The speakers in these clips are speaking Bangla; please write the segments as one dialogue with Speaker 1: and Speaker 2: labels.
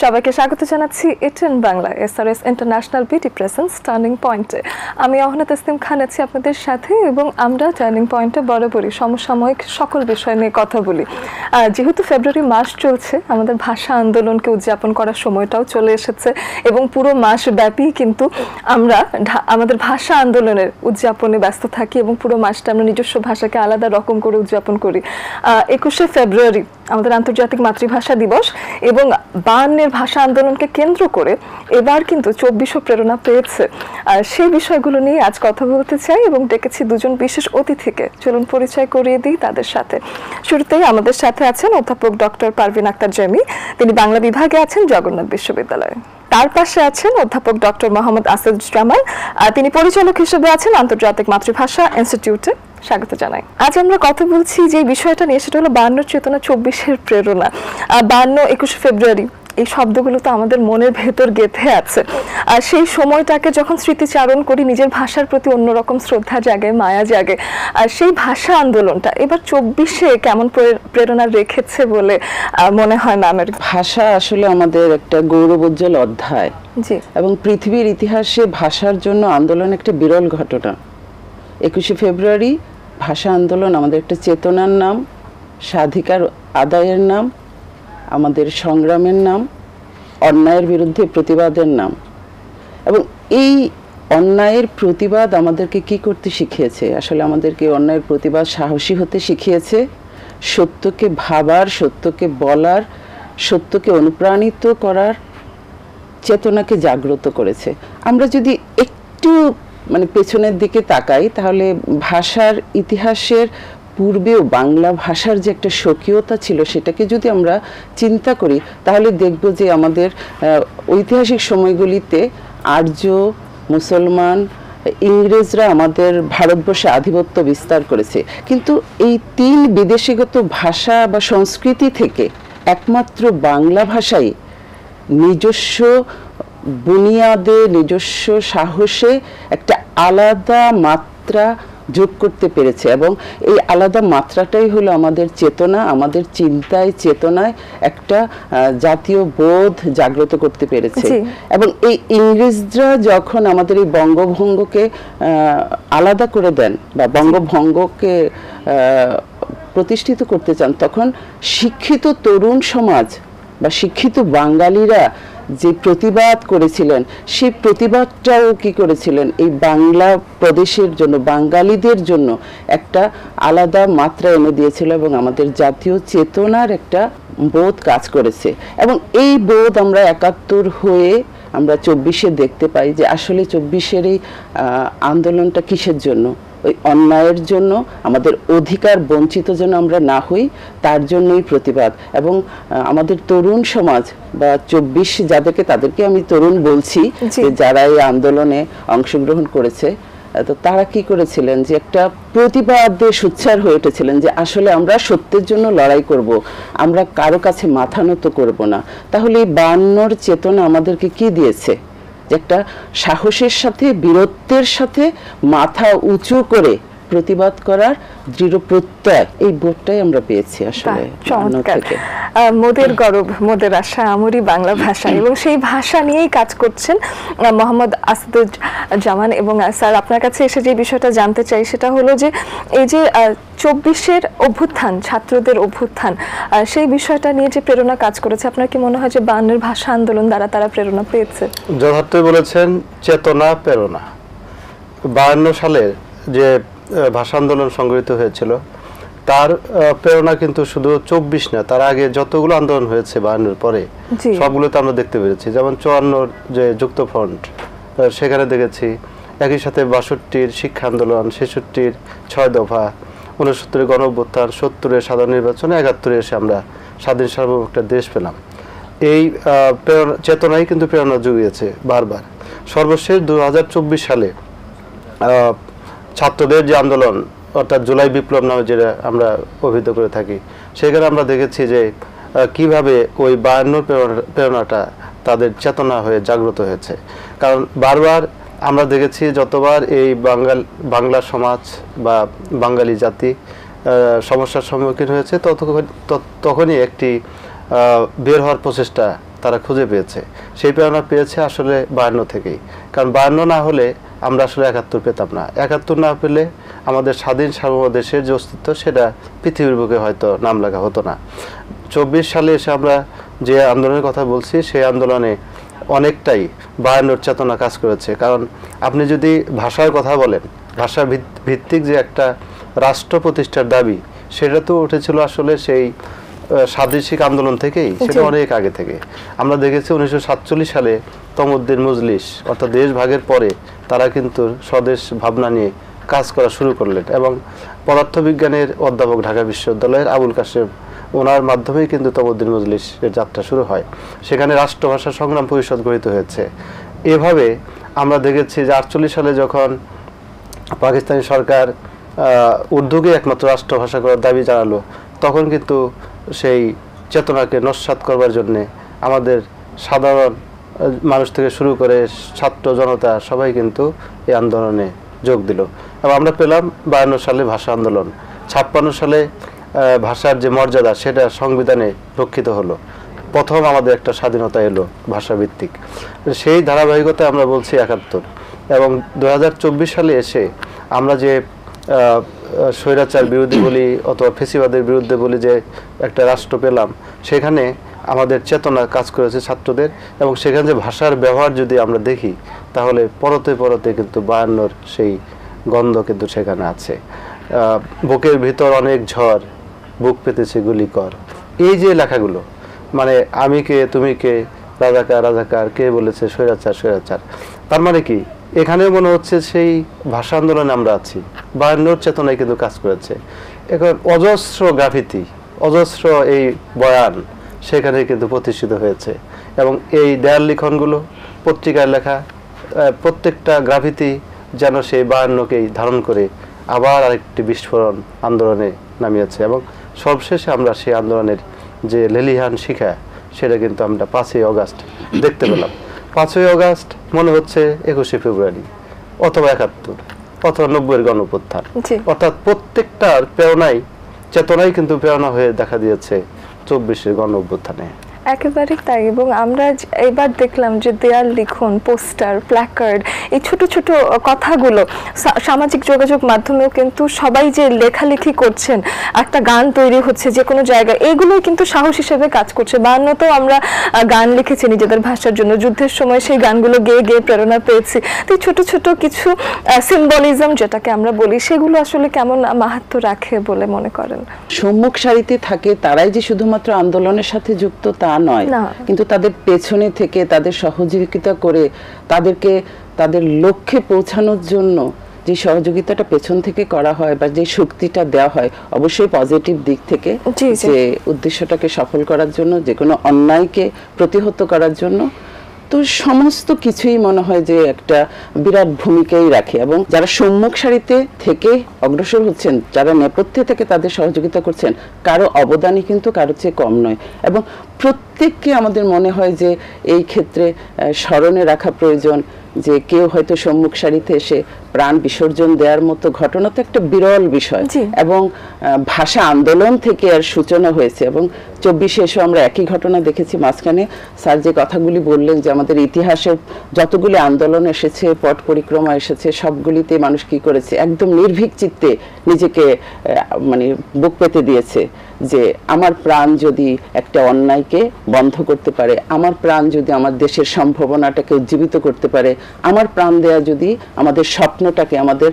Speaker 1: সবাইকে স্বাগত জানাচ্ছি এটিএন বাংলা এসআরএস ইন্টারন্যাশনাল বিটি প্রেজেন্স টার্নিং পয়েন্টে। আমি অহনা তাসনিম খান আছি আপনাদের সাথে এবং আমরা টার্নিং পয়েন্টে বরাবরই সমসাময়িক সকল বিষয় নিয়ে কথা বলি। যেহেতু ফেব্রুয়ারি মাস চলছে, আমাদের ভাষা আন্দোলনকে উদযাপন করার সময়টাও চলে এসেছে এবং পুরো মাস ব্যাপী কিন্তু আমরা আমাদের ভাষা আন্দোলনের উদযাপনে ব্যস্ত থাকি এবং পুরো মাসটা আমরা নিজস্ব ভাষাকে আলাদা রকম করে উদযাপন করি। 21শে ফেব্রুয়ারি আমাদের আন্তর্জাতিক মাতৃভাষা দিবস এবং 52-এর ভাষা আন্দোলনকে কেন্দ্র করে এবার কিন্তু 24শো প্রেরণা পেয়েছে। সেই বিষয়গুলো নিয়ে আজ কথা বলতে চাই এবং ডেকেছি দুজন বিশেষ অতিথিকে। চলুন পরিচয় করিয়ে দিই তাদের সাথে। শুরুতেই আমাদের সাথে আছেন অধ্যাপক ডক্টর পারভিন আক্তার জেমি, তিনি বাংলা বিভাগে আছেন জগন্নাথ বিশ্ববিদ্যালয়ে। তার পাশে আছেন অধ্যাপক ডক্টর মোহাম্মদ আসাদুজ্জামান, তিনি পরিচালক হিসেবে আছেন আন্তর্জাতিক মাতৃভাষা ইনস্টিটিউটে। স্বাগত জানাই। আজ আমরা কথা বলছি যে বিষয়টা নিয়ে, সেটা হলো 52 চেতনা 24-এর প্রেরণা। 52, 21শে ফেব্রুয়ারি এই শব্দগুলো তো আমাদের মনের ভেতর গেঁথে আছে। আর সেই সময়টাকে যখন স্মৃতিচারণ করি, নিজের ভাষার প্রতি অন্যরকম শ্রদ্ধা জাগে, মায়া জাগে। আর সেই ভাষা আন্দোলনটা এবার 24শে কেমন প্রেরণা রেখেছে বলে মনে হয় ম্যামের?
Speaker 2: ভাষা আসলে আমাদের একটা গৌরবোজ্জ্বল অধ্যায়, জি, এবং পৃথিবীর ইতিহাসে ভাষার জন্য আন্দোলন একটা বিরল ঘটনা। 21শে ফেব্রুয়ারি ভাষা আন্দোলন আমাদের একটা চেতনার নাম, স্বাধিকার আদায়ের নাম, আমাদের সংগ্রামের নাম, অন্যায়ের বিরুদ্ধে প্রতিবাদের নাম। এবং এই অন্যায়ের প্রতিবাদ আমাদেরকে কি করতে শিখিয়েছে? আসলে আমাদেরকে অন্যায়ের প্রতিবাদ সাহসী হতে শিখিয়েছে, সত্যকে ভাবার, সত্যকে বলার, সত্যকে অনুপ্রাণিত করার চেতনাকে জাগ্রত করেছে। আমরা যদি একটু পেছনের দিকে তাকাই, তাহলে ভাষার ইতিহাসের পূর্বেও বাংলা ভাষার যে একটা স্বকীয়তা ছিল, সেটাকে যদি আমরা চিন্তা করি, তাহলে দেখব যে আমাদের ঐতিহাসিক সময়গুলিতে আর্য, মুসলমান, ইংরেজরা আমাদের ভারতবর্ষে আধিপত্য বিস্তার করেছে, কিন্তু এই 3 বিদেশিগত ভাষা বা সংস্কৃতি থেকে একমাত্র বাংলা ভাষাই নিজস্ব বুনিয়াদে, নিজস্ব সাহসে একটা আলাদা মাত্রা যোগ করতে পেরেছে। এবং এই আলাদা মাত্রাটাই হলো আমাদের চেতনা, আমাদের চিন্তায়, চেতনায় একটা জাতীয় বোধ জাগ্রত করতে পেরেছে। এবং এই ইংরেজরা যখন আমাদের এই বঙ্গভঙ্গকে আলাদা করে দেন বা বঙ্গভঙ্গকে প্রতিষ্ঠিত করতে চান, তখন শিক্ষিত তরুণ সমাজ বা শিক্ষিত বাঙালিরা যে প্রতিবাদ করেছিলেন, সেই প্রতিবাদটাও কি করেছিলেন, এই বাংলা প্রদেশের জন্য, বাঙালিদের জন্য একটা আলাদা মাত্রা এনে দিয়েছিল এবং আমাদের জাতীয় চেতনার একটা বোধ কাজ করেছে। এবং এই বোধ আমরা 71 হয়ে আমরা 24শে দেখতে পাই যে আসলে 24শের এই আন্দোলনটা কিসের জন্য? ওই অন্যায়ের জন্য, আমাদের অধিকার বঞ্চিত যেন আমরা না হই, তার জন্যই প্রতিবাদ। এবং আমাদের তরুণ সমাজ বা 24 যাদেরকে, তাদেরকে আমি তরুণ বলছি, যে যারা এই আন্দোলনে অংশগ্রহণ করেছে, তো তারা কি করেছিলেন, যে একটা প্রতিবাদে সোচ্চার হয়ে উঠেছিলেন যে আসলে আমরা সত্যের জন্য লড়াই করব, আমরা কারো কাছে মাথা নত করব না। তাহলে এই 52-র চেতনা আমাদেরকে কি দিয়েছে? যে একটা সাহসের সাথে, বীরত্বের সাথে মাথা উঁচু করে প্রতিবাদ করার দৃঢ় প্রত্যয়, এই বোধটাই আমরা পেয়েছি আসলে।
Speaker 1: মোদের গর্ব, মোদের আশা, আমরি বাংলা ভাষা, এবং সেই ভাষা নিয়েই কাজ করছেন মোহাম্মদ আসাদুজ্জামান। এবং স্যার, আপনার কাছে এসে যে বিষয়টা জানতে চাই, সেটা হলো যে এই যে 24-এর অভ্যুত্থান, ছাত্রদের অভ্যুত্থান, সেই বিষয়টা নিয়ে যে প্রেরণা কাজ করেছে, আপনার কি মনে হয় যে 52-এর ভাষা আন্দোলন দ্বারা তারা প্রেরণা পেয়েছে?
Speaker 3: যথার্থই বলেছেন, চেতনা, প্রেরণা। 52 সালের যে ভাষা আন্দোলন সংগঠিত হয়েছিল, তার প্রেরণা কিন্তু শুধু 24 না, তার আগে যতগুলো আন্দোলন হয়েছে 52-এর পরে, সবগুলোতে আমরা দেখতে পেরেছি। যেমন 54 যে যুক্ত ফ্রন্ট, সেখানে দেখেছি। একই সাথে 62-র শিক্ষা আন্দোলন, 66-র 6 দফা, 69-এর গণ অভ্যুত্থান, 70-এর সাধারণ নির্বাচন, 71-এ এসে আমরা স্বাধীন সার্বভৌম একটা দেশ পেলাম। এই চেতনাই কিন্তু প্রেরণা জুগিয়েছে বারবার। সর্বশেষ 2024 সালে ছাত্রদের যে আন্দোলন, অর্থাৎ জুলাই বিপ্লব নামে যেটা আমরা অভিহিত করে থাকি, সেখানে আমরা দেখেছি যে কিভাবে ওই 52 প্রেরণাটা তাদের চেতনা হয়ে জাগ্রত হয়েছে। কারণ বারবার আমরা দেখেছি, যতবার এই বাংলা সমাজ বা বাঙালি জাতি সমস্যার সম্মুখীন হয়েছে, তখনই একটি বের হওয়ার প্রচেষ্টা তারা খুঁজে পেয়েছে। সেই প্রেরণা পেয়েছে আসলে 52 থেকেই, কারণ 52 না হলে আমরা আসলে 71 পেতাম না। 71 না পেলে আমাদের স্বাধীন সার্বভৌম দেশের যে অস্তিত্ব সেটা পৃথিবীর বুকে হয়তো নাম লাগা হতো না। 24 সালে এসে আমরা যে আন্দোলনের কথা বলছি, সেই আন্দোলনে অনেকটাই 52 চেতনা কাজ করেছে। কারণ আপনি যদি ভাষার কথা বলেন, ভাষা ভিত্তিক যে একটা রাষ্ট্র প্রতিষ্ঠার দাবি, সেটা তো উঠেছিল আসলে সেই স্বাদেশিক আন্দোলন থেকেই, সেটা অনেক আগে থেকে। আমরা দেখেছি 1947 সালে তমদ্দিন মজলিস, অর্থাৎ দেশ ভাগের পরে তারা কিন্তু স্বদেশ ভাবনা নিয়ে কাজ করা শুরু করলেন, এবং পদার্থবিজ্ঞানের অধ্যাপক ঢাকা বিশ্ববিদ্যালয়ের আবুল কাশেম, ওনার মাধ্যমেই কিন্তু তমদ্দিন মজলিসের যাত্রা শুরু হয়। সেখানে রাষ্ট্রভাষা সংগ্রাম পরিষদ গঠিত হয়েছে। এভাবে আমরা দেখেছি যে 48 সালে যখন পাকিস্তানি সরকার উর্দুকে একমাত্র রাষ্ট্রভাষা করার দাবি জানালো, তখন কিন্তু সেই চেতনাকে নস্যাৎ করবার জন্যে আমাদের সাধারণ মানুষ থেকে শুরু করে ছাত্র জনতা সবাই কিন্তু এই আন্দোলনে যোগ দিল, এবং আমরা পেলাম 52 সালে ভাষা আন্দোলন। 56 সালে ভাষার যে মর্যাদা সেটা সংবিধানে রক্ষিত হলো, প্রথম আমাদের একটা স্বাধীনতা এলো ভাষাভিত্তিক। সেই ধারাবাহিকতায় আমরা বলছি 71, এবং 2024 সালে এসে আমরা যে স্বৈরাচার বিরোধী বলি অথবা ফেসিবাদের বিরুদ্ধে বলি যে একটা রাষ্ট্র পেলাম, সেখানে আমাদের চেতনা কাজ করেছে ছাত্রদের, এবং সেখানে যে ভাষার ব্যবহার যদি আমরা দেখি, তাহলে পরতে পরতে কিন্তু 52 সেই গন্ধ কিন্তু সেখানে আছে। বুকের ভিতর অনেক ঝড়, বুক পেতেছে গুলি কর, এই যে লেখাগুলো, মানে আমি কে তুমি কে, রাজাকার রাজাকার, কে বলেছে স্বৈরাচার স্বৈরাচার, তার মানে কি এখানেও মনে হচ্ছে সেই ভাষা আন্দোলনে আমরা আছি। 52 চেতনায় কিন্তু কাজ করেছে। এখন অজস্র গ্রাফিতি, অজস্র এই বয়ান সেখানে কিন্তু প্রতিষ্ঠিত হয়েছে, এবং এই দেয়াল লিখনগুলো, পত্রিকায় লেখা প্রত্যেকটা গ্রাফিতি যেন সেই 52কেই ধারণ করে আবার আরেকটি বিস্ফোরণ আন্দোলনে নামিয়েছে। এবং সবশেষে আমরা সেই আন্দোলনের যে লেলিহান শিখা, সেটা কিন্তু আমরা 5ই অগাস্ট দেখতে পেলাম। 5ই অগাস্ট মনে হচ্ছে 21শে ফেব্রুয়ারি অথবা 71 অথবা 90-এর গণঅভ্যুত্থান, অর্থাৎ প্রত্যেকটার প্রেরণাই, চেতনাই কিন্তু প্রেরণা হয়ে দেখা দিয়েছে 24-এর গণঅভ্যুত্থানে।
Speaker 1: একেবারে তাই। এবং আমরা এবার দেখলাম যে দেয়াল লিখন, পোস্টার, প্ল্যাকার্ড, এই ছোট ছোট কথাগুলো সামাজিক যোগাযোগ মাধ্যমেও কিন্তু সবাই যে লেখালেখি করছেন, একটা গান তৈরি হচ্ছে যে কোনো জায়গায়, এগুলোই কিন্তু সাহস হিসেবে কাজ করছে। 52তেও আমরা গান লিখেছি নিজেদের ভাষার জন্য, যুদ্ধের সময় সেই গানগুলো গেয়ে গেয়ে প্রেরণা পেয়েছি। তো ছোট ছোট কিছু সিম্বলিজম যেটাকে আমরা বলি, সেগুলো আসলে কেমন মাহাত্ম্য রাখে বলে মনে করেন?
Speaker 2: সম্মুখ সারিতে থাকে তারাই যে শুধুমাত্র আন্দোলনের সাথে যুক্ত তা নয়, কিন্তু তাদের পেছনে থেকে তাদের সহযোগিতা করে তাদেরকে তাদের লক্ষ্যে পৌঁছানোর জন্য যে সহযোগিতাটা পেছন থেকে করা হয় বা যে শক্তিটা দেওয়া হয়, অবশ্যই পজিটিভ দিক থেকে, যে উদ্দেশ্যটাকে সফল করার জন্য, যে কোনো অন্যায়কে প্রতিহত করার জন্য, তো সমস্ত কিছুই মনে হয় যে একটা বিরাট ভূমিকাই রাখে। এবং যারা সম্মুখ সারিতে থেকে অগ্রসর হচ্ছেন, যারা নেপথ্যে থেকে তাদের সহযোগিতা করছেন, কারো অবদানই কিন্তু কারো চেয়ে কম নয়। এবং প্রত্যেককে আমাদের মনে হয় যে এই ক্ষেত্রে স্মরণে রাখা প্রয়োজন যে কেউ হয়তো সম্মুখ সারিতে এসে প্রাণ বিসর্জন দেওয়ার মতো ঘটনা তো একটা বিরল বিষয়, এবং ভাষা আন্দোলন থেকে আর সূচনা হয়েছে। এবং 24-এ এসে আমরা একই ঘটনা দেখেছি। মাঝখানে স্যার যে কথাগুলি বললেন যে আমাদের ইতিহাসে যতগুলি আন্দোলন এসেছে, পট পরিক্রমা এসেছে, সবগুলিতে মানুষ কি করেছে, একদম নির্ভীক চিত্তে নিজেকে মানে বুক পেতে দিয়েছে যে আমার প্রাণ যদি একটা অন্যায়কে বন্ধ করতে পারে, আমার প্রাণ যদি আমার দেশের সম্ভাবনাটাকে উজ্জীবিত করতে পারে, আমার প্রাণ দেয়া যদি আমাদের স্বপ্নটাকে, আমাদের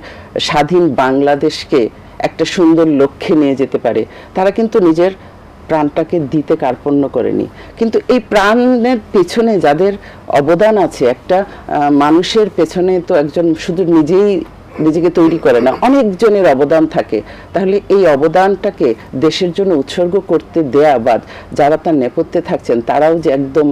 Speaker 2: স্বাধীন বাংলাদেশকে একটা সুন্দর লক্ষ্যে নিয়ে যেতে পারে, তারা কিন্তু নিজের প্রাণটাকে দিতে কার্পণ্য করেনি। কিন্তু এই প্রাণের পেছনে যাদের অবদান আছে, একটা মানুষের পেছনে তো একজন শুধু নিজেকে তৈরি করে না, অনেকজনের অবদান থাকে। তাহলে এই অবদানটাকে দেশের জন্য উৎসর্গ করতে দেয়া, বা যারা তার নেপথ্যে থাকছেন তারাও যে একদম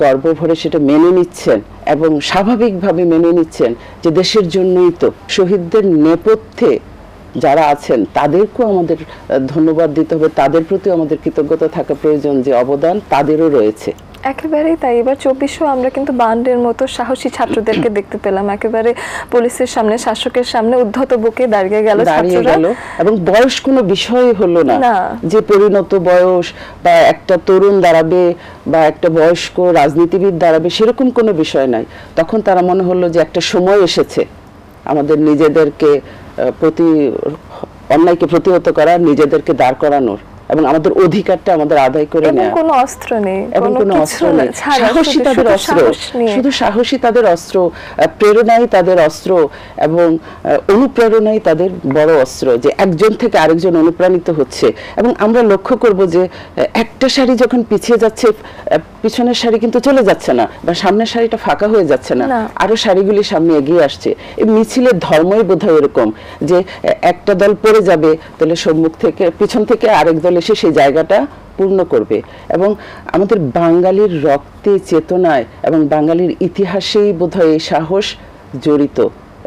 Speaker 2: গর্ব ভরে সেটা মেনে নিচ্ছেন এবং স্বাভাবিকভাবে মেনে নিচ্ছেন যে দেশের জন্যই তো। শহীদদের নেপথ্যে যারা আছেন তাদেরকেও আমাদের ধন্যবাদ দিতে হবে, তাদের প্রতি আমাদের কৃতজ্ঞতা থাকা প্রয়োজন যে অবদান তাদেরও রয়েছে।
Speaker 1: একেবারেই তাই। এবার 2400 আমরা কিন্তু বান্ডের মতো সাহসী ছাত্রদেরকে দেখতে পেলাম, একেবারে পুলিশের সামনে, শাসকের সামনে উদ্ধত বুকে দাঁড়িয়ে গেল ছাত্ররা,
Speaker 2: এবং বয়স কোনো বিষয় হলো না, যে পরিণত বয়স বা একটা তরুণ দাঁড়াবে বা একটা বয়স্ক রাজনীতিবিদ দাঁড়াবে সেরকম কোনো বিষয় নাই। তখন তারা মনে হলো যে একটা সময় এসেছে আমাদের নিজেদেরকে অন্যায়কে প্রতিহত করার, নিজেদেরকে দাঁড় করানোর এবং আমাদের অধিকারটা আমাদের আদায় করে নেওয়া।
Speaker 1: কোনো অস্ত্র নেই,
Speaker 2: এবং কোনো অস্ত্র নেই, সাহসী তাদের অস্ত্র, শুধু সাহসী তাদের অস্ত্র, প্রেরণাই তাদের অস্ত্র এবং অনুপ্রেরণাই তাদের বড় অস্ত্র, যে একজন থেকে আরেকজন অনুপ্রাণিত হচ্ছে। এবং আমরা লক্ষ্য করব যে একটা সারি যখন পিছিয়ে যাচ্ছে, পিছনের সারি কিন্তু চলে যাচ্ছে না, বা সামনের সারিটা ফাঁকা হয়ে যাচ্ছে না, আরো সারিগুলি সামনে এগিয়ে আসছে। এই মিছিলের ধর্মই বোধহয় এরকম, যে একটা দল পড়ে যাবে, তাহলে সম্মুখ থেকে, পিছন থেকে আরেক দল এসে সেই জায়গাটা পূর্ণ করবে। এবং আমাদের বাঙালির রক্তে, চেতনায় এবং বাঙালির ইতিহাসেই বোধহয় এই সাহস জড়িত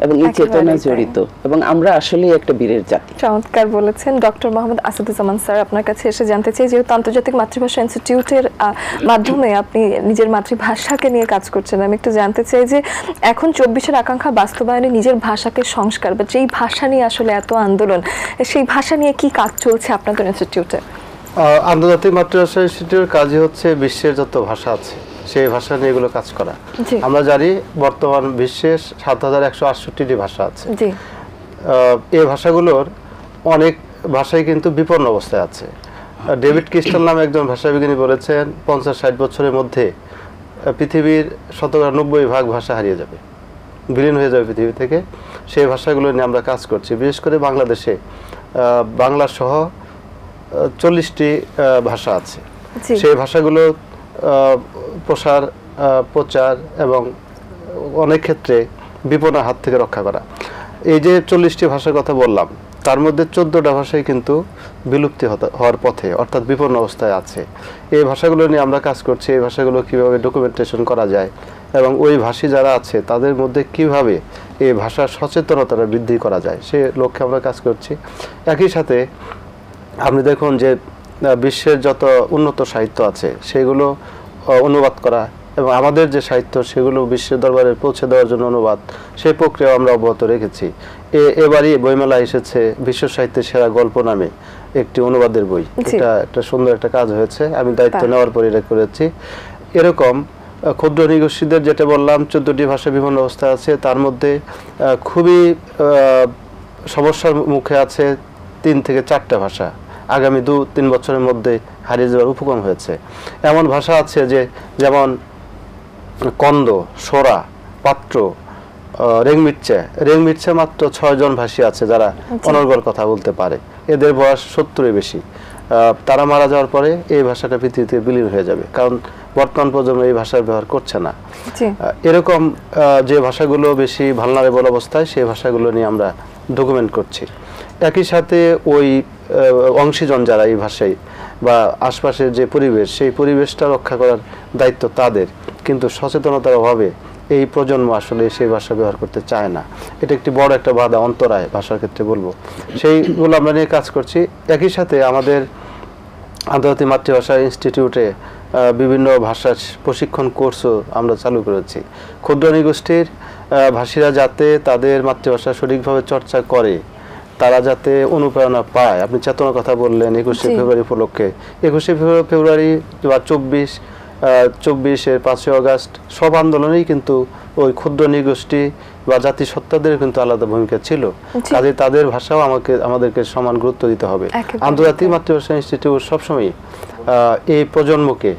Speaker 2: এবং এই চেতনা জড়িত, এবং আমরা আসলে একটা বীরের জাতি।
Speaker 1: চমৎকার বলেছেন ডক্টর মোহাম্মদ আসাদুজ্জামান স্যার। আপনার কাছে এসে জানতে চাই, যেহেতু আন্তর্জাতিক মাতৃভাষা ইনস্টিটিউটের মাধ্যমে আপনি নিজের মাতৃভাষাকে নিয়ে কাজ করছেন, আমি একটু জানতে চাই যে এখন 24-এর আকাঙ্ক্ষা বাস্তবায়নে নিজের ভাষাকে সংস্কার, বা যেই ভাষা নিয়ে আসলে এত আন্দোলন, সেই ভাষা নিয়ে কি কাজ চলছে আপনাদের ইনস্টিটিউটে?
Speaker 3: আন্তর্জাতিক মাতৃভাষা ইনস্টিটিউটের কাজই হচ্ছে বিশ্বের যত ভাষা আছে সেই ভাষা নিয়ে এগুলো কাজ করা। আমরা জানি বর্তমান বিশ্বের 7168টি ভাষা আছে। এই ভাষাগুলোর অনেক ভাষাই কিন্তু বিপন্ন অবস্থায় আছে। ডেভিড ক্রিস্টাল নামে একজন ভাষাবিজ্ঞানী বলেছেন 50-60 বছরের মধ্যে পৃথিবীর 90% ভাষা হারিয়ে যাবে, বিলীন হয়ে যাবে পৃথিবী থেকে। সেই ভাষাগুলো নিয়ে আমরা কাজ করছি। বিশেষ করে বাংলাদেশে বাংলা সহ 40টি ভাষা আছে। সেই ভাষাগুলো প্রচার এবং অনেক ক্ষেত্রে বিপন্নের হাত থেকে রক্ষা করা। এই যে 40টি ভাষার কথা বললাম, তার মধ্যে 14টা ভাষাই কিন্তু বিলুপ্তি হওয়ার পথে, অর্থাৎ বিপন্ন অবস্থায় আছে। এই ভাষাগুলো নিয়ে আমরা কাজ করছি। এই ভাষাগুলো কিভাবে ডকুমেন্টেশন করা যায় এবং ওই ভাষী যারা আছে তাদের মধ্যে কিভাবে এই ভাষার সচেতনতাটা বৃদ্ধি করা যায়, সে লক্ষ্যে আমরা কাজ করছি। একই সাথে আপনি দেখুন যে বিশ্বের যত উন্নত সাহিত্য আছে সেগুলো অনুবাদ করা, এবং আমাদের যে সাহিত্য সেগুলো বিশ্বের দরবারে পৌঁছে দেওয়ার জন্য অনুবাদ, সেই প্রক্রিয়া আমরা অব্যাহত রেখেছি। এবারই বইমেলা এসেছে বিশ্ব সাহিত্যের সেরা গল্প নামে একটি অনুবাদের বই। এটা একটা সুন্দর একটা কাজ হয়েছে, আমি দায়িত্ব নেওয়ার পরে এটা করেছি। এরকম ক্ষুদ্র নৃগোষ্ঠীদের যেটা বললাম 14টি ভাষা বিভিন্ন অবস্থায় আছে, তার মধ্যে খুবই সমস্যার মুখে আছে 3 থেকে 4টা ভাষা, আগামী 2-3 বছরের মধ্যে হারিয়ে যাওয়ার উপক্রম হয়েছে। এমন ভাষা আছে যে, যেমন কন্দ, সোরা, পাত্র, রেংমিটচে মাত্র 6 জন ভাষী আছে যারা অনর্গল কথা বলতে পারে। এদের বয়স 70-এর বেশি। তারা মারা যাওয়ার পরে এই ভাষাটা পৃথিবীতে বিলীন হয়ে যাবে, কারণ বর্তমান প্রজন্ম এই ভাষার ব্যবহার করছে না। এরকম যে ভাষাগুলো বেশি ভালনারেবল অবস্থায়, সেই ভাষাগুলো নিয়ে আমরা ডকুমেন্ট করছি। একই সাথে ওই অংশীজন যারা এই ভাষায় বা আশপাশের যে পরিবেশ, সেই পরিবেশটা রক্ষা করার দায়িত্ব তাদের, কিন্তু সচেতনতার অভাবে এই প্রজন্ম আসলে সেই ভাষা ব্যবহার করতে চায় না। এটা একটি বড় একটা বাধা, অন্তরায় ভাষার ক্ষেত্রে বলবো। সেইগুলো আমরা নিয়ে কাজ করছি। একই সাথে আমাদের আন্তর্জাতিক মাতৃভাষা ইনস্টিটিউটে বিভিন্ন ভাষার প্রশিক্ষণ কোর্সও আমরা চালু করেছি। ক্ষুদ্র নৃগোষ্ঠীর ভাষীরা যাতে তাদের মাতৃভাষা সঠিকভাবে চর্চা করে, তারা যাতে অনুপ্রেরণা পায়। আপনি চেতনার কথা বললেন 21শে ফেব্রুয়ারি উপলক্ষে। 21শে ফেব্রুয়ারি বা 24-এর 5ই আগস্ট সব আন্দোলনেই কিন্তু ওই ক্ষুদ্র নৃগোষ্ঠী বা জাতিসত্তাদের কিন্তু আলাদা ভূমিকা ছিল। কাজে তাদের ভাষাও আমাদেরকে সমান গুরুত্ব দিতে হবে। আন্তর্জাতিক মাতৃভাষা ইনস্টিটিউট সবসময় এই প্রজন্মকে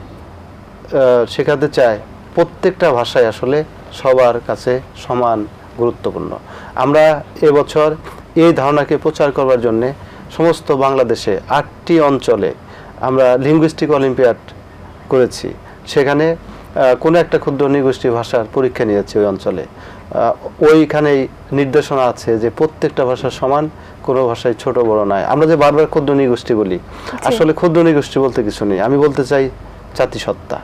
Speaker 3: শেখাতে চায় প্রত্যেকটা ভাষায় আসলে সবার কাছে সমান গুরুত্বপূর্ণ। আমরা এবছর এই ধারণাকে প্রচার করবার জন্য সমস্ত বাংলাদেশে 8টি অঞ্চলে আমরা লিঙ্গুইস্টিক অলিম্পিয়াড করেছি। সেখানে কোনো একটা ক্ষুদ্র নৃগোষ্ঠী ভাষার পরীক্ষা নিয়েছে ওই অঞ্চলে। ওইখানেই নির্দেশনা আছে যে প্রত্যেকটা ভাষা সমান, কোনো ভাষায় ছোট বড় নয়। আমরা যে বারবার ক্ষুদ্র নৃগোষ্ঠী বলি, আসলে ক্ষুদ্র নৃগোষ্ঠী বলতে কিছু নেই। আমি বলতে চাই জাতিসত্তা,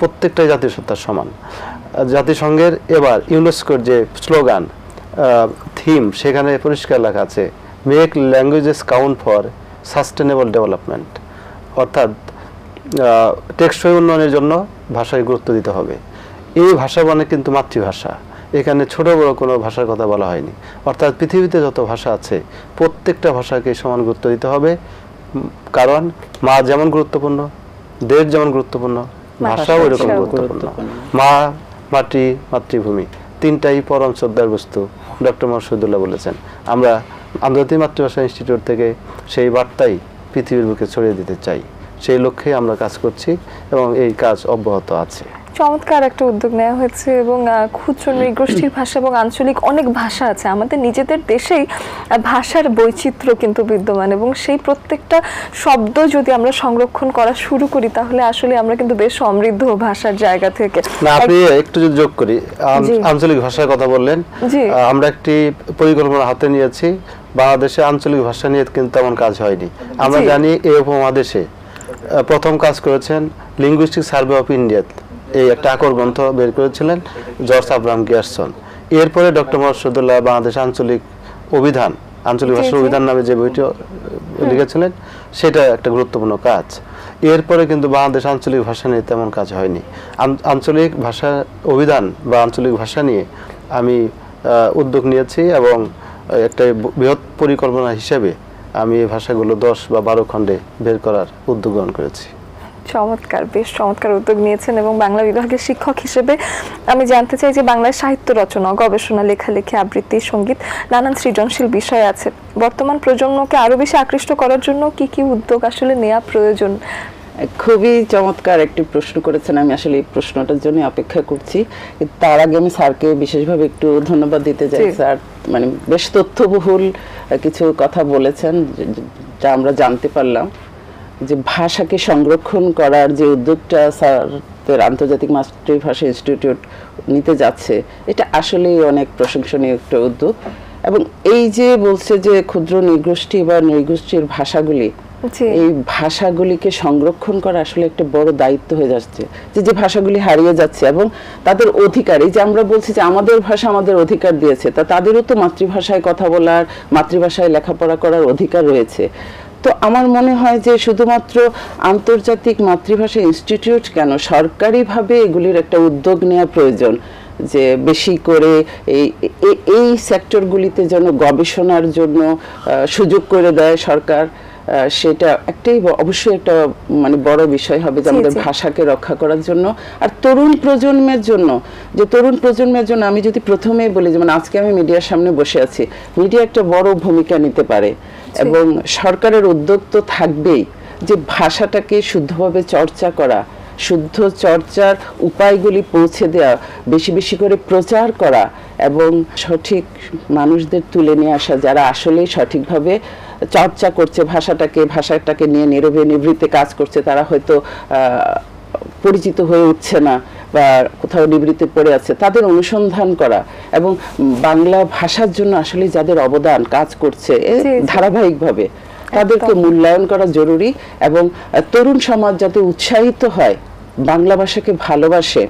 Speaker 3: প্রত্যেকটাই জাতিসত্তার সমান। জাতিসংঘের এবার ইউনেস্কোর যে স্লোগান, থিম, সেখানে পরিষ্কার লেখা আছে make languages count for sustainable development, অর্থাৎ টেকসই উন্নয়নের জন্য ভাষায় গুরুত্ব দিতে হবে। এই ভাষা মানে কিন্তু মাতৃভাষা, এখানে ছোট বড় কোনো ভাষার কথা বলা হয়নি। অর্থাৎ পৃথিবীতে যত ভাষা আছে প্রত্যেকটা ভাষাকে সমান গুরুত্ব দিতে হবে, কারণ মা যেমন গুরুত্বপূর্ণ, দেশ যেমন গুরুত্বপূর্ণ, ভাষাও এরকম গুরুত্বপূর্ণ। মা, মাটি, মাতৃভূমি তিনটাই পরম শ্রদ্ধার বস্তু, ডক্টর মোহাম্মদ শহীদুল্লাহ বলেছেন। আমরা আন্তর্জাতিক মাতৃভাষা ইনস্টিটিউট থেকে সেই বার্তাই পৃথিবীর বুকে ছড়িয়ে দিতে চাই, সেই লক্ষ্যে আমরা কাজ করছি এবং এই কাজ অব্যাহত আছে।
Speaker 1: চমৎকার একটা উদ্যোগ নেওয়া হয়েছে এবং ক্ষুদ্র নৃগোষ্ঠীর ভাষা এবং আঞ্চলিক অনেক ভাষা আছে আমাদের নিজেদের দেশেই, ভাষার বৈচিত্র্য কিন্তু বিদ্যমান এবং সেই প্রত্যেকটা শব্দ যদি আমরা সংরক্ষণ করা শুরু করি তাহলে আসলে আমরা কিন্তু বেশ সমৃদ্ধ ভাষার জায়গা থেকে।
Speaker 3: না, আপনি একটু যদি যোগ করি, আঞ্চলিক ভাষার কথা বললেন, আমরা একটি পরিকল্পনা হাতে নিয়েছি। বাংলাদেশে আঞ্চলিক ভাষা নিয়ে কিন্তু তেমন কাজ হয়নি। আমরা জানি এই উপমহাদেশে প্রথম কাজ করেছেন লিঙ্গুইস্টিক সার্ভে অফ ইন্ডিয়া, এই একটা আকর গ্রন্থ বের করেছিলেন জর্জ আব্রাহাম গিয়ারসন। এরপরে ডক্টর মোহাম্মদ শহীদুল্লাহ বাংলাদেশ আঞ্চলিক অভিধান, আঞ্চলিক ভাষার অভিধান নামে যে বইটি লিখেছিলেন, সেটা একটা গুরুত্বপূর্ণ কাজ। এরপরে কিন্তু বাংলাদেশ আঞ্চলিক ভাষা নিয়ে তেমন কাজ হয়নি। আঞ্চলিক ভাষা অভিধান বা আঞ্চলিক ভাষা নিয়ে আমি উদ্যোগ নিয়েছি এবং একটা বৃহৎ পরিকল্পনা হিসেবে আমি এই ভাষাগুলো 10 বা 12 খণ্ডে বের করার উদ্যোগ গ্রহণ করেছি।
Speaker 1: চমৎকার, বেশ চমৎকার উদ্যোগ নিয়েছেন। এবং বাংলা বিভাগের শিক্ষক হিসেবে আমি জানতে চাই যে বাংলায় সাহিত্য রচনা, গবেষণা, লেখালেখি, আবৃত্তি, সঙ্গীত, নানান সৃজনশীল বিষয় আছে। বর্তমান প্রজন্মকে আরো বেশি আকৃষ্ট করার জন্য কি কি উদ্যোগ আসলে নেওয়া প্রয়োজন?
Speaker 2: খুবই চমৎকার একটি প্রশ্ন করেছেন। আমি আসলে এই প্রশ্নটার জন্য অপেক্ষা করছি। তার আগে আমি স্যারকে বিশেষভাবে একটু ধন্যবাদ দিতে চাই। স্যার মানে বেশ তথ্যবহুল কিছু কথা বলেছেন, যা আমরা জানতে পারলাম যে ভাষাকে সংরক্ষণ করার যে উদ্যোগটা স্যারদের আন্তর্জাতিক মাতৃভাষা ইনস্টিটিউট নিতে যাচ্ছে, এটা আসলেই অনেক প্রশংসনীয় একটা উদ্যোগ। এবং এই যে বলছে যে ক্ষুদ্র নৃগোষ্ঠী বা নৃগোষ্ঠীর ভাষাগুলি, এই ভাষাগুলিকে সংরক্ষণ করা আসলে একটা বড় দায়িত্ব হয়ে যাচ্ছে, যে ভাষাগুলি হারিয়ে যাচ্ছে এবং তাদের অধিকার, এই যে আমরা বলছি যে আমাদের ভাষা আমাদের অধিকার দিয়েছে, তা তাদেরও তো মাতৃভাষায় কথা বলার, মাতৃভাষায় লেখাপড়া করার অধিকার রয়েছে। তো আমার মনে হয় যে শুধুমাত্র আন্তর্জাতিক মাতৃভাষা ইনস্টিটিউট কেন, সরকারিভাবে এগুলির একটা উদ্যোগ নেওয়া প্রয়োজন, যে বেশি করে এই সেক্টরগুলিতে যেন গবেষণার জন্য সুযোগ করে দেয় সরকার। সেটা একটাই অবশ্যই একটা মানে বড় বিষয় হবে যে আমাদের ভাষাকে রক্ষা করার জন্য। আর তরুণ প্রজন্মের জন্য আমি যদি প্রথমেই বলি, যেমন আজকে আমি মিডিয়ার সামনে বসে আছি, মিডিয়া একটা বড় ভূমিকা নিতে পারে এবং সরকারের উদ্যোগ তো থাকবেই যে ভাষাটাকে শুদ্ধভাবে চর্চা করা, শুদ্ধ চর্চার উপায়গুলি পৌঁছে দেওয়া, বেশি বেশি করে প্রচার করা এবং সঠিক মানুষদের তুলে নিয়ে আসা যারা আসলেই সঠিকভাবে চর্চা করছে ভাষাটাকে নিয়ে নীরবে নিভৃতে কাজ করছে, তারা হয়তো পরিচিত হয়ে উঠছে না বা কোথাও নিবৃত্তে পড়ে আছে, তাদের অনুসন্ধান করা এবং বাংলা ভাষার জন্য আসলে যাদের অবদান কাজ করছে ধারাবাহিকভাবে, তাদেরকে মূল্যায়ন করা জরুরি। এবং তরুণ সমাজ যাতে উৎসাহিত হয়, বাংলা ভাষাকে ভালোবাসে,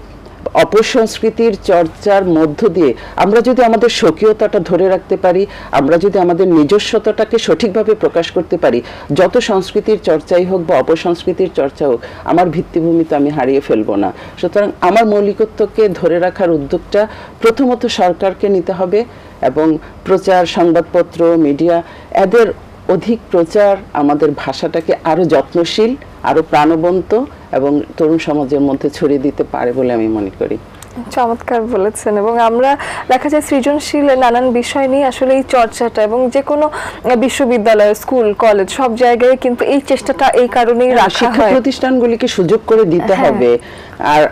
Speaker 2: অপসংস্কৃতির চর্চার মধ্য দিয়ে আমরা যদি আমাদের স্বকীয়তাটা ধরে রাখতে পারি, আমরা যদি আমাদের নিজস্বতাটাকে সঠিকভাবে প্রকাশ করতে পারি, যত সংস্কৃতির চর্চাই হোক বা অপসংস্কৃতির চর্চা হোক, আমার ভিত্তিভূমি তো আমি হারিয়ে ফেলবো না। সুতরাং আমার মৌলিকত্বকে ধরে রাখার উদ্যোগটা প্রথমত সরকারকে নিতে হবে এবং প্রচার, সংবাদপত্র, মিডিয়া, এদের অধিক প্রচার আমাদের ভাষাটাকে আরো যত্নশীল, আরো প্রাণবন্ত এবং তরুণ সমাজের মধ্যে ছড়িয়ে দিতে পারে বলে আমি মনে করি।
Speaker 1: চমৎকার বলেছেন। এবং আমরা দেখা যায় সৃজনশীল নানান বিষয় নিয়ে আসলে এই চর্চাটা, এবং যে কোনো বিশ্ববিদ্যালয়, স্কুল, কলেজ সব জায়গায় কিন্তু এই চেষ্টাটা এই কারণেই রাখা হয়,
Speaker 2: শিক্ষা প্রতিষ্ঠানগুলিকে সুযোগ করে দিতে হবে। আর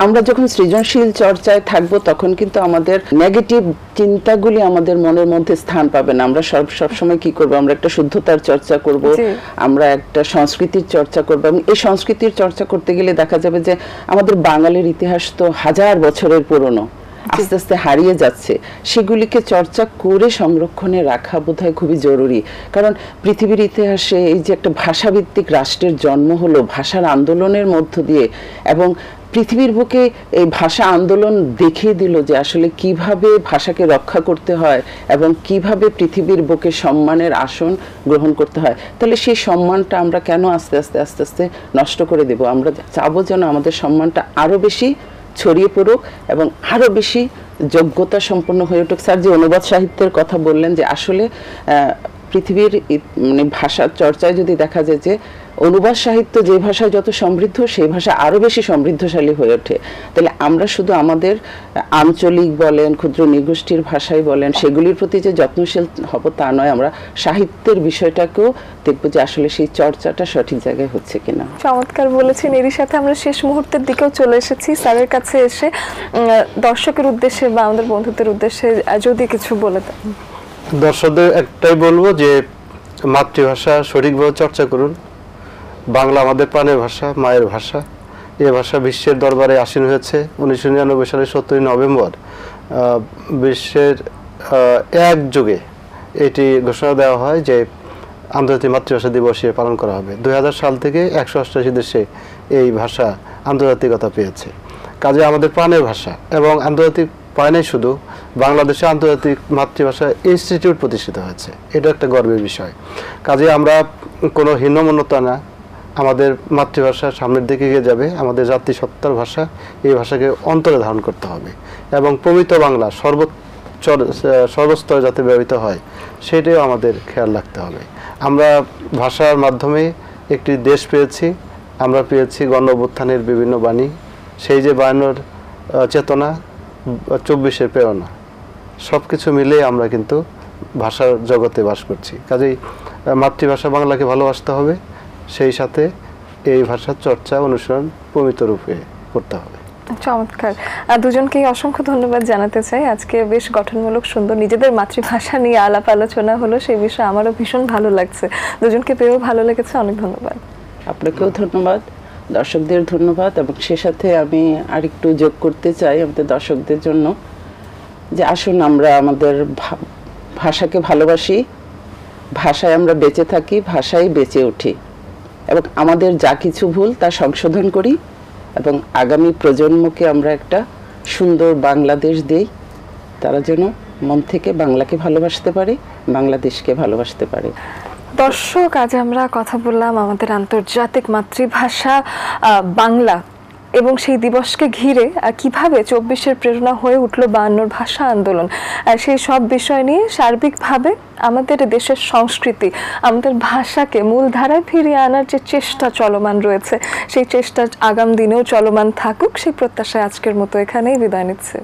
Speaker 2: আমরা যখন সৃজনশীল চর্চায় থাকবো তখন কিন্তু আমাদের নেগেটিভ চিন্তাগুলি আমাদের মনের মধ্যে স্থান পাবে না। আমরা সবসময় কি করবো, আমরা একটা শুদ্ধতার চর্চা করব, আমরা একটা সংস্কৃতির চর্চা করবো। এবং এই সংস্কৃতির চর্চা করতে গেলে দেখা যাবে যে আমাদের বাঙালির ইতিহাস তো হাজার বছরের পুরনো আস্তে আস্তে হারিয়ে যাচ্ছে, সেগুলিকে চর্চা করে সংরক্ষণে রাখা বোধহয় খুবই জরুরি। কারণ পৃথিবীর ইতিহাসে এই যে একটা ভাষাভিত্তিক রাষ্ট্রের জন্ম হলো ভাষার আন্দোলনের মধ্য দিয়ে, এবং পৃথিবীর বুকে এই ভাষা আন্দোলন দেখিয়ে দিল যে আসলে কিভাবে ভাষাকে রক্ষা করতে হয় এবং কিভাবে পৃথিবীর বুকে সম্মানের আসন গ্রহণ করতে হয়। তাহলে সেই সম্মানটা আমরা কেন আস্তে আস্তে আস্তে আস্তে নষ্ট করে দেব? আমরা চাবো যেন আমাদের সম্মানটা আরো বেশি ছড়িয়ে পড়ুক এবং আরো বেশি যোগ্যতা সম্পন্ন হয়ে উঠুক। স্যার যে অনুবাদ সাহিত্যের কথা বললেন, যে আসলে পৃথিবীর মানে ভাষার চর্চায় যদি দেখা যায় যে অনুবাদ সাহিত্য যে ভাষায় যত সমৃদ্ধ, সেই ভাষা আরো বেশি সমৃদ্ধশালী হয়ে ওঠে। তাহলে আমরা শুধু আমাদের আঞ্চলিক বলেন, ক্ষুদ্র নৃগোষ্ঠীর ভাষায় বলেন, সেগুলির প্রতি যে যত্নশীল হব তা নয়, আমরা সাহিত্যের বিষয়টাকেও দেখবো যে আসলে সেই চর্চাটা সঠিক জায়গায় হচ্ছে কিনা।
Speaker 1: চমৎকার বলেছেন। এরই সাথে আমরা শেষ মুহূর্তের দিকেও চলে এসেছি। স্যারের কাছে এসে দর্শকের উদ্দেশ্যে বা আমাদের বন্ধুদের উদ্দেশ্যে যদি কিছু বলে দেন।
Speaker 3: দর্শকদের একটাই বলবো যে মাতৃভাষা সঠিকভাবে চর্চা করুন। বাংলা আমাদের প্রাণের ভাষা, মায়ের ভাষা। এই ভাষা বিশ্বের দরবারে আসীন হয়েছে 1999 সালের 17 নভেম্বর। বিশ্বের একযোগে এটি ঘোষণা দেওয়া হয় যে আন্তর্জাতিক মাতৃভাষা দিবস পালন করা হবে। 2000 সাল থেকে 188 দেশে এই ভাষা আন্তর্জাতিকতা পেয়েছে। কাজে আমাদের প্রাণের ভাষা, এবং আন্তর্জাতিক পায় নাই শুধু, বাংলাদেশে আন্তর্জাতিক মাতৃভাষা ইনস্টিটিউট প্রতিষ্ঠিত হয়েছে। এটা একটা গর্বের বিষয়। কাজে আমরা কোনো হীনমন্যতা না, আমাদের মাতৃভাষা সামনের দিকে এগিয়ে যাবে। আমাদের জাতিসত্তার ভাষা, এই ভাষাকে অন্তরে ধারণ করতে হবে এবং পবিত্র বাংলা সর্বস্তরে যাতে ব্যবহৃত হয় সেটাও আমাদের খেয়াল রাখতে হবে। আমরা ভাষার মাধ্যমে একটি দেশ পেয়েছি, আমরা পেয়েছি গণ অভ্যুত্থানের বিভিন্ন বাণী, সেই যে 52 চেতনা, 24 প্রেরণা, সব কিছু মিলে আমরা কিন্তু ভাষার জগতে বাস করছি। কাজেই মাতৃভাষা বাংলাকে ভালোবাসতে হবে, সেই সাথে এই ভাষার চর্চা অনুসরণ প্রমিত রূপে করতে হবে।
Speaker 1: চমৎকার। দুজনকেই অসংখ্য ধন্যবাদ জানাতে চাই। আজকে বেশ গঠনমূলক সুন্দর নিজেদের মাতৃভাষা নিয়ে আলাপ আলোচনা হলো, সেই বিষয়ে আমারও ভীষণ ভালো লাগছে। দুজনকে পেয়েও ভালো লেগেছে, অনেক ধন্যবাদ।
Speaker 2: আপনাকেও ধন্যবাদ, দর্শকদের ধন্যবাদ। এবং সে সাথে আমি আরেকটু যোগ করতে চাই আমাদের দর্শকদের জন্য, যে আসুন আমরা আমাদের ভাষাকে ভালোবাসি, ভাষায় আমরা বেঁচে থাকি, ভাষায় বেঁচে উঠি, এবং আমাদের যা কিছু ভুল তা সংশোধন করি, এবং আগামী প্রজন্মকে আমরা একটা সুন্দর বাংলাদেশ দেই, তারা যেন মন থেকে বাংলাকে ভালোবাসতে পারে, বাংলাদেশকে ভালোবাসতে পারে।
Speaker 1: দর্শক, আজ আমরা কথা বললাম আমাদের আন্তর্জাতিক মাতৃভাষা বাংলা এবং সেই দিবসকে ঘিরে কিভাবে 24 প্রেরণা হয়ে উঠলো 52 ভাষা আন্দোলন, সেই সব বিষয় নিয়ে সার্বিকভাবে আমাদের দেশের সংস্কৃতি, আমাদের ভাষাকে মূলধারায় ফিরিয়ে আনার যে চেষ্টা চলমান রয়েছে, সেই চেষ্টা আগাম দিনেও চলমান থাকুক, সেই প্রত্যাশায় আজকের মতো এখানেই বিদায় নিচ্ছে।